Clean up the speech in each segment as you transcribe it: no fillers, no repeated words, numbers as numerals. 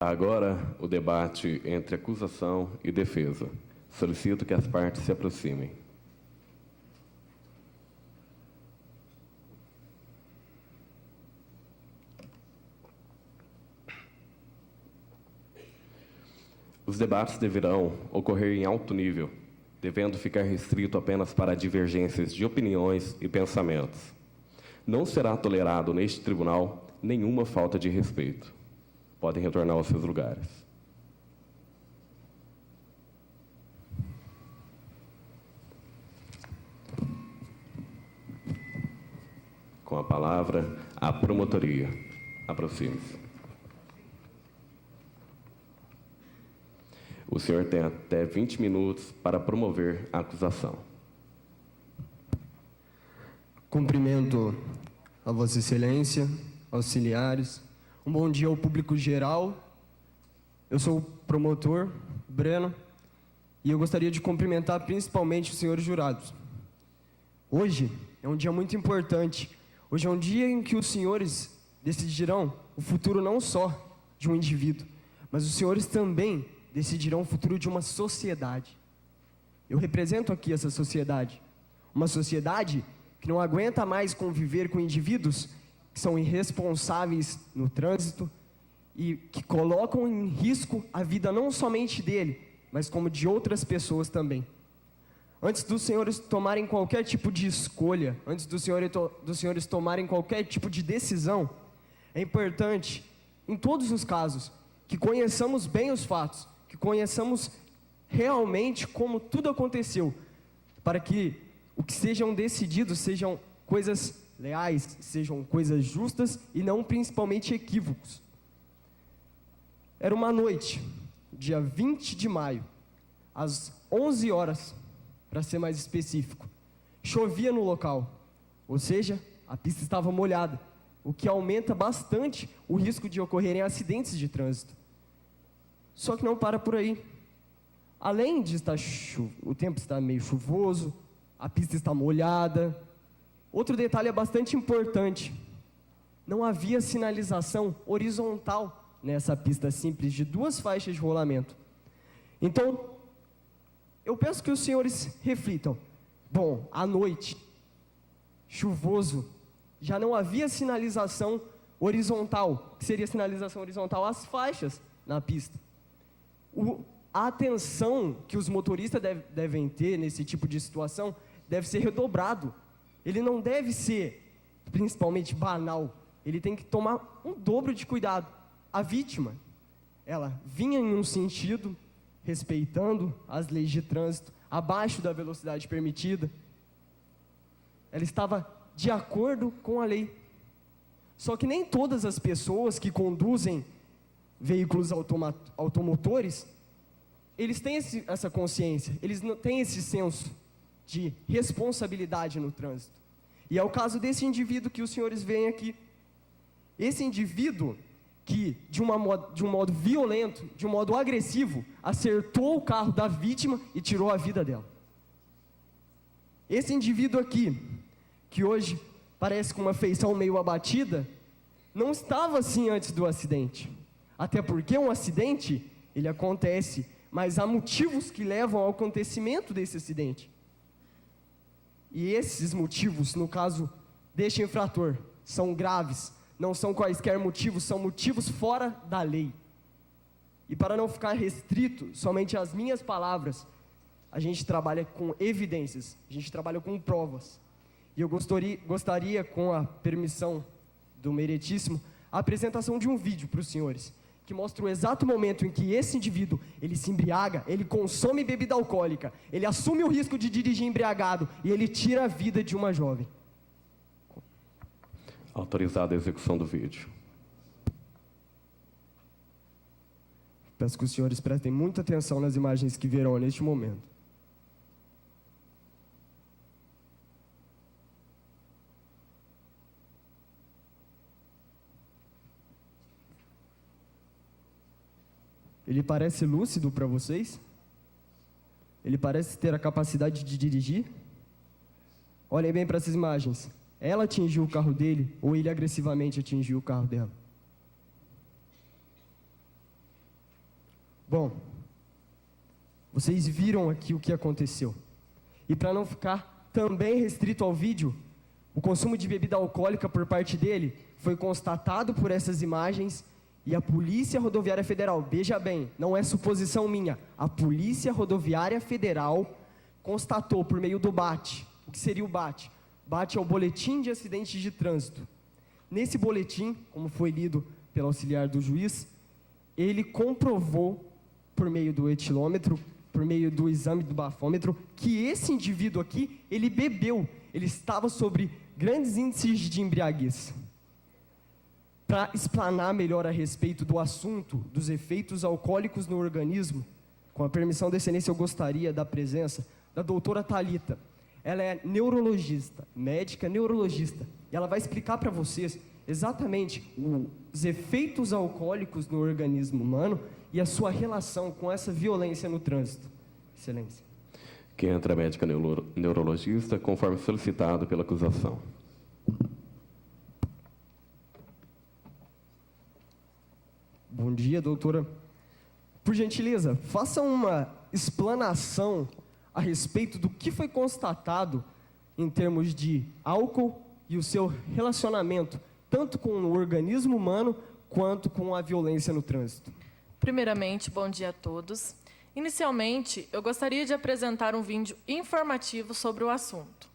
Agora, o debate entre acusação e defesa. Solicito que as partes se aproximem. Os debates deverão ocorrer em alto nível, devendo ficar restrito apenas para divergências de opiniões e pensamentos. Não será tolerado neste tribunal nenhuma falta de respeito. Podem retornar aos seus lugares. Com a palavra, a promotoria. Aproxime-se. O senhor tem até 20 minutos para promover a acusação. Cumprimento a Vossa Excelência, auxiliares. Um bom dia ao público geral. Eu sou o promotor, Breno, e eu gostaria de cumprimentar principalmente os senhores jurados. Hoje é um dia muito importante. Hoje é um dia em que os senhores decidirão o futuro não só de um indivíduo, mas os senhores também decidirão o futuro de uma sociedade. Eu represento aqui essa sociedade. Uma sociedade que não aguenta mais conviver com indivíduos que são irresponsáveis no trânsito e que colocam em risco a vida não somente dele, mas como de outras pessoas também. Antes dos senhores tomarem qualquer tipo de escolha, antes dos senhores tomarem qualquer tipo de decisão, é importante, em todos os casos, que conheçamos bem os fatos, que conheçamos realmente como tudo aconteceu, para que o que sejam decididos sejam coisas leais, sejam coisas justas e não principalmente equívocos. Era uma noite, dia 20 de maio, às 11 horas, para ser mais específico. Chovia no local, ou seja, a pista estava molhada, o que aumenta bastante o risco de ocorrerem acidentes de trânsito. Só que não para por aí. Além de o tempo estar meio chuvoso, a pista está molhada. Outro detalhe é bastante importante. Não havia sinalização horizontal nessa pista simples de 2 faixas de rolamento. Então, eu peço que os senhores reflitam. Bom, à noite, chuvoso, já não havia sinalização horizontal. Que seria sinalização horizontal? As faixas na pista. A atenção que os motoristas devem ter nesse tipo de situação deve ser redobrado. Ele não deve ser, principalmente, banal. Ele tem que tomar um dobro de cuidado. A vítima, ela vinha em um sentido, respeitando as leis de trânsito, abaixo da velocidade permitida. Ela estava de acordo com a lei. Só que nem todas as pessoas que conduzem veículos automotores, eles têm essa consciência, eles não têm esse senso de responsabilidade no trânsito. E é o caso desse indivíduo que os senhores veem aqui. Esse indivíduo que, de um modo violento, de um modo agressivo, acertou o carro da vítima e tirou a vida dela. Esse indivíduo aqui, que hoje parece com uma feição meio abatida, não estava assim antes do acidente. Até porque um acidente, ele acontece, mas há motivos que levam ao acontecimento desse acidente. E esses motivos, no caso deste infrator, são graves, não são quaisquer motivos, são motivos fora da lei. E para não ficar restrito somente às minhas palavras, a gente trabalha com evidências, a gente trabalha com provas. E eu gostaria, com a permissão do meritíssimo, a apresentação de um vídeo para os senhores, que mostra o exato momento em que esse indivíduo, ele se embriaga, ele consome bebida alcoólica, ele assume o risco de dirigir embriagado e ele tira a vida de uma jovem. Autorizada a execução do vídeo. Peço que os senhores prestem muita atenção nas imagens que verão neste momento. Ele parece lúcido para vocês? Ele parece ter a capacidade de dirigir? Olhem bem para essas imagens. Ela atingiu o carro dele ou ele agressivamente atingiu o carro dela? Bom, vocês viram aqui o que aconteceu. E para não ficar também restrito ao vídeo, o consumo de bebida alcoólica por parte dele foi constatado por essas imagens e a Polícia Rodoviária Federal, veja bem, não é suposição minha, a Polícia Rodoviária Federal constatou por meio do BAT. O que seria o BAT? BAT é o Boletim de Acidentes de Trânsito. Nesse boletim, como foi lido pelo auxiliar do juiz, ele comprovou, por meio do etilômetro, por meio do exame do bafômetro, que esse indivíduo aqui, ele bebeu, ele estava sobre grandes índices de embriaguez. Para explanar melhor a respeito do assunto dos efeitos alcoólicos no organismo, com a permissão da excelência, eu gostaria da presença da doutora Thalita. Ela é neurologista, médica neurologista, e ela vai explicar para vocês exatamente os efeitos alcoólicos no organismo humano e a sua relação com essa violência no trânsito. Excelência. Que entra a médica neurologista, conforme solicitado pela acusação. Bom dia, doutora. Por gentileza, faça uma explanação a respeito do que foi constatado em termos de álcool e o seu relacionamento, tanto com o organismo humano quanto com a violência no trânsito. Primeiramente, bom dia a todos. Inicialmente, eu gostaria de apresentar um vídeo informativo sobre o assunto.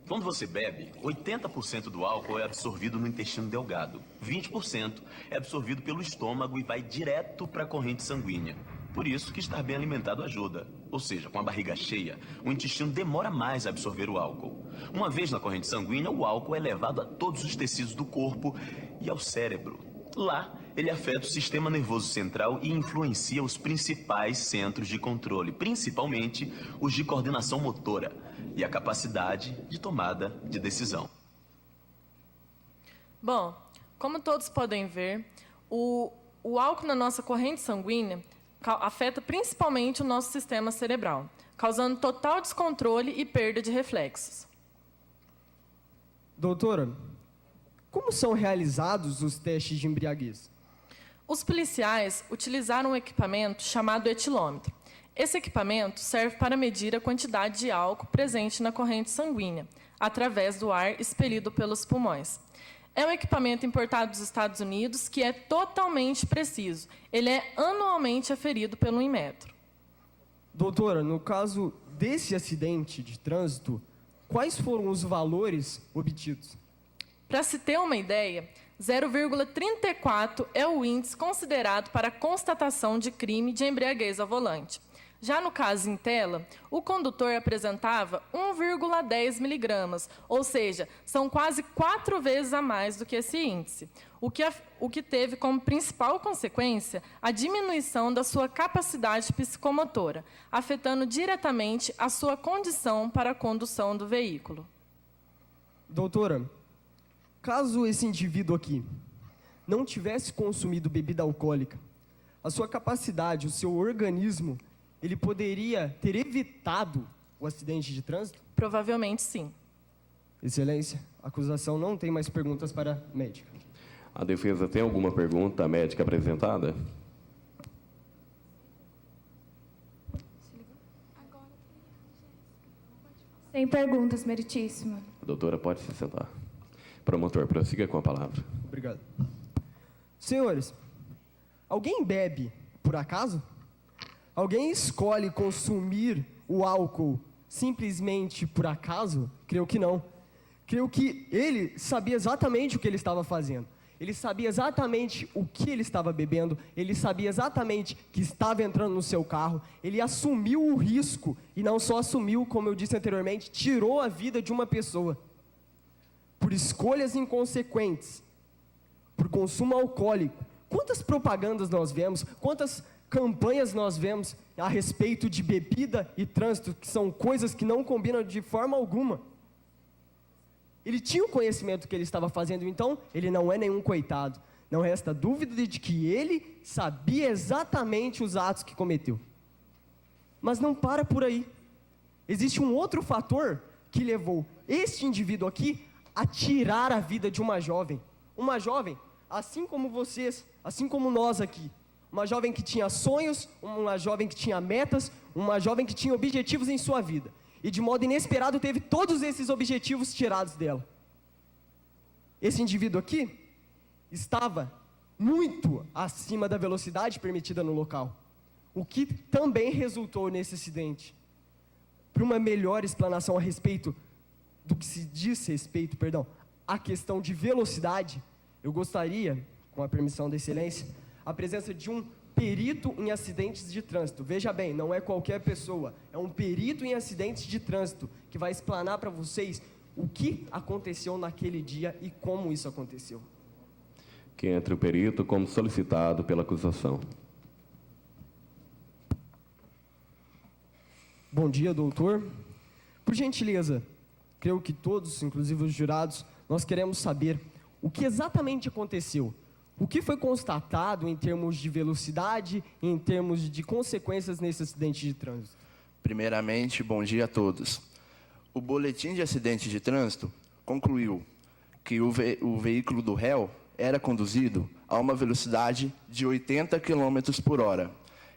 Quando você bebe, 80% do álcool é absorvido no intestino delgado, 20% é absorvido pelo estômago e vai direto para a corrente sanguínea. Por isso que estar bem alimentado ajuda. Ou seja, com a barriga cheia, o intestino demora mais a absorver o álcool. Uma vez na corrente sanguínea, o álcool é levado a todos os tecidos do corpo e ao cérebro. Lá, ele afeta o sistema nervoso central e influencia os principais centros de controle, principalmente os de coordenação motora e a capacidade de tomada de decisão. Bom, como todos podem ver, o álcool na nossa corrente sanguínea afeta principalmente o nosso sistema cerebral, causando total descontrole e perda de reflexos. Doutora, como são realizados os testes de embriaguez? Os policiais utilizaram um equipamento chamado etilômetro. Esse equipamento serve para medir a quantidade de álcool presente na corrente sanguínea, através do ar expelido pelos pulmões. É um equipamento importado dos Estados Unidos que é totalmente preciso. Ele é anualmente aferido pelo Inmetro. Doutora, no caso desse acidente de trânsito, quais foram os valores obtidos? Para se ter uma ideia, 0,34 é o índice considerado para a constatação de crime de embriaguez ao volante. Já no caso em tela, o condutor apresentava 1,10 miligramas, ou seja, são quase 4 vezes a mais do que esse índice, o que teve como principal consequência a diminuição da sua capacidade psicomotora, afetando diretamente a sua condição para a condução do veículo. Doutora, caso esse indivíduo aqui não tivesse consumido bebida alcoólica, a sua capacidade, o seu organismo, ele poderia ter evitado o acidente de trânsito? Provavelmente sim. Excelência, a acusação não tem mais perguntas para a médica. A defesa tem alguma pergunta à médica apresentada? Sem perguntas, meritíssima. A doutora pode se sentar. Promotor, prossiga com a palavra. Obrigado. Senhores, alguém bebe por acaso? Alguém escolhe consumir o álcool simplesmente por acaso? Creio que não. Creio que ele sabia exatamente o que ele estava fazendo. Ele sabia exatamente o que ele estava bebendo. Ele sabia exatamente que estava entrando no seu carro. Ele assumiu o risco. E não só assumiu, como eu disse anteriormente, tirou a vida de uma pessoa. Por escolhas inconsequentes. Por consumo alcoólico. Quantas propagandas nós vemos? Quantas campanhas nós vemos a respeito de bebida e trânsito, que são coisas que não combinam de forma alguma. Ele tinha o conhecimento do que ele estava fazendo, então ele não é nenhum coitado. Não resta dúvida de que ele sabia exatamente os atos que cometeu. Mas não para por aí. Existe um outro fator que levou este indivíduo aqui a tirar a vida de uma jovem. Uma jovem, assim como vocês, assim como nós aqui. Uma jovem que tinha sonhos, uma jovem que tinha metas, uma jovem que tinha objetivos em sua vida. E de modo inesperado teve todos esses objetivos tirados dela. Esse indivíduo aqui estava muito acima da velocidade permitida no local, o que também resultou nesse acidente. Para uma melhor explanação a respeito do que se diz respeito, à questão de velocidade, eu gostaria, com a permissão da excelência, a presença de um perito em acidentes de trânsito. Veja bem, não é qualquer pessoa, é um perito em acidentes de trânsito que vai explanar para vocês o que aconteceu naquele dia e como isso aconteceu. Que entre o perito como solicitado pela acusação. Bom dia, doutor. Por gentileza, creio que todos, inclusive os jurados, nós queremos saber o que exatamente aconteceu. O que foi constatado em termos de velocidade e em termos de consequências nesse acidente de trânsito? Primeiramente, bom dia a todos. O boletim de acidente de trânsito concluiu que o veículo do réu era conduzido a uma velocidade de 80 km por hora,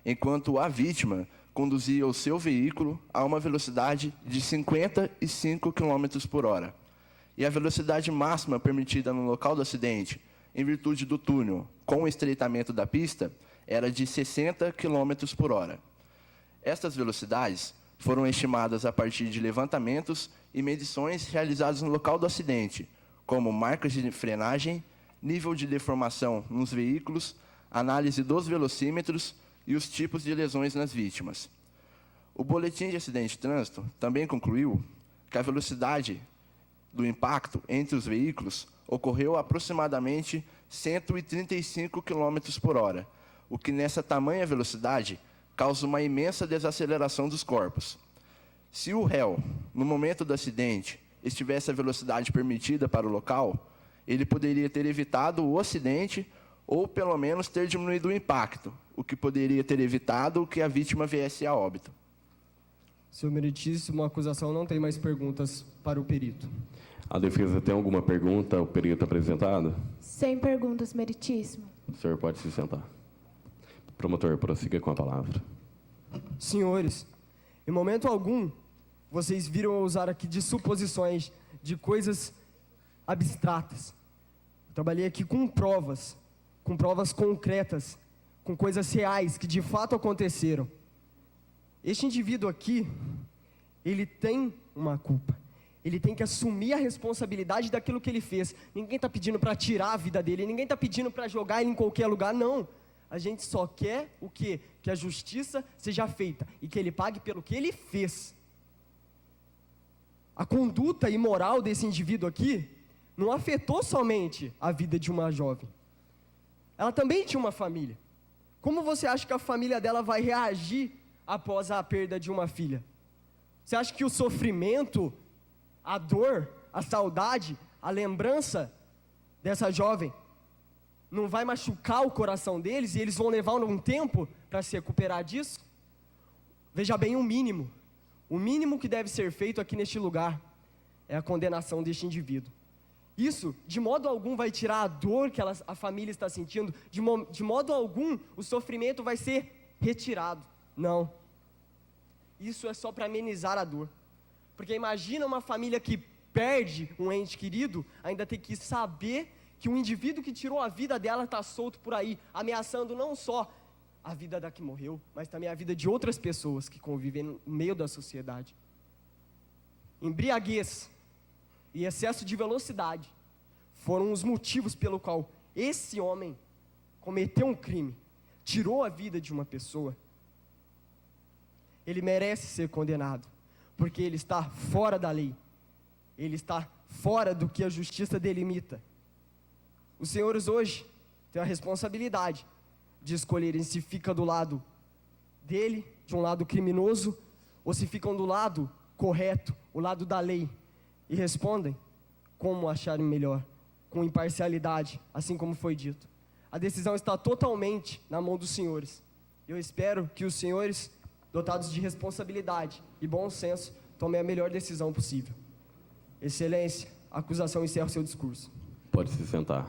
enquanto a vítima conduzia o seu veículo a uma velocidade de 55 km por hora. E a velocidade máxima permitida no local do acidente, em virtude do túnel, com o estreitamento da pista, era de 60 km por hora. Estas velocidades foram estimadas a partir de levantamentos e medições realizados no local do acidente, como marcas de frenagem, nível de deformação nos veículos, análise dos velocímetros e os tipos de lesões nas vítimas. O boletim de acidente de trânsito também concluiu que a velocidade do impacto entre os veículos ocorreu a aproximadamente 135 km por hora, o que nessa tamanha velocidade causa uma imensa desaceleração dos corpos. Se o réu, no momento do acidente, estivesse a velocidade permitida para o local, ele poderia ter evitado o acidente ou, pelo menos, ter diminuído o impacto, o que poderia ter evitado que a vítima viesse a óbito. Senhor meritíssimo, a acusação não tem mais perguntas para o perito. A defesa tem alguma pergunta ao perito apresentado? Sem perguntas, meritíssimo. O senhor pode se sentar. Promotor, prossiga com a palavra. Senhores, em momento algum, vocês viram usar aqui de suposições, de coisas abstratas. Eu trabalhei aqui com provas concretas, com coisas reais que de fato aconteceram. Este indivíduo aqui, ele tem uma culpa. Ele tem que assumir a responsabilidade daquilo que ele fez. Ninguém está pedindo para tirar a vida dele, ninguém está pedindo para jogar ele em qualquer lugar, não. A gente só quer o quê? Que a justiça seja feita e que ele pague pelo que ele fez. A conduta imoral desse indivíduo aqui não afetou somente a vida de uma jovem. Ela também tinha uma família. Como você acha que a família dela vai reagir após a perda de uma filha? Você acha que o sofrimento, a dor, a saudade, a lembrança dessa jovem não vai machucar o coração deles e eles vão levar um tempo para se recuperar disso? Veja bem, o mínimo que deve ser feito aqui neste lugar é a condenação deste indivíduo. Isso, de modo algum, vai tirar a dor que a família está sentindo, de modo algum, o sofrimento vai ser retirado. Não. Isso é só para amenizar a dor. Porque imagina uma família que perde um ente querido, ainda tem que saber que o indivíduo que tirou a vida dela está solto por aí, ameaçando não só a vida da que morreu, mas também a vida de outras pessoas que convivem no meio da sociedade. Embriaguez e excesso de velocidade foram os motivos pelo qual esse homem cometeu um crime, tirou a vida de uma pessoa. Ele merece ser condenado, porque ele está fora da lei, ele está fora do que a justiça delimita. Os senhores hoje têm a responsabilidade de escolherem se fica do lado dele, de um lado criminoso, ou se ficam do lado correto, o lado da lei, e respondem como acharem melhor, com imparcialidade, assim como foi dito. A decisão está totalmente na mão dos senhores. Eu espero que os senhores, dotados de responsabilidade e bom senso, tomem a melhor decisão possível. Excelência, A acusação encerra o seu discurso. Pode se sentar.